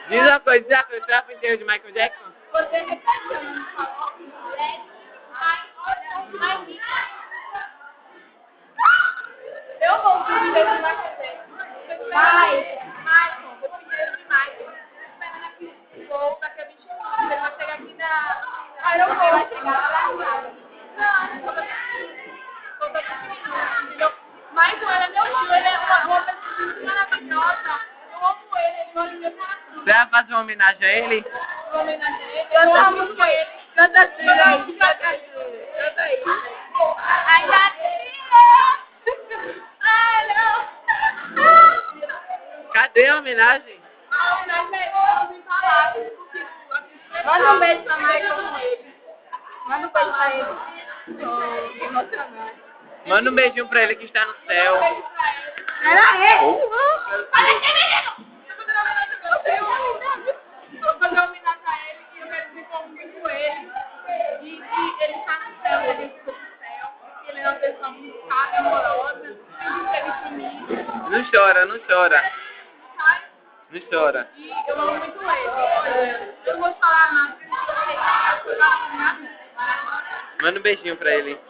Diz uma coisa, já foi pro enterro de Michael Jackson? Você repete. Eu vou pedir de Michael Jackson. Michael, vou pedir de Michael. Esperando aqui, vou daqui a 20 minutos. Ele vai chegar aqui na aeroporto. Vai chegar lá. Michael, ele é meu tio, ele é uma pessoa muito maravilhosa. Eu amo ele, ele gosta de meu coração. Você vai fazer uma homenagem a ele? Uma homenagem a ele. Eu amo muito ele. Canta tira aí, canta aí. Ai, Cadê a homenagem? Manda um beijo pra Michael com ele. Manda um beijo pra ele. Tô emocionada. Manda um beijinho pra ele que está no céu. Era ele! Olha esse menino! Eu vou fazer uma homenagem a ele e eu quero dizer como com ele. E que ele está no céu, ele está no céu. Ele é uma pessoa muito sábia, amorosa, sempre esteve comigo. Não chora, não chora. Sabe? Não chora. E eu amo muito ele. Eu não vou falar nada, porque eu sei que eu vou falar nada. Manda um beijinho pra ele.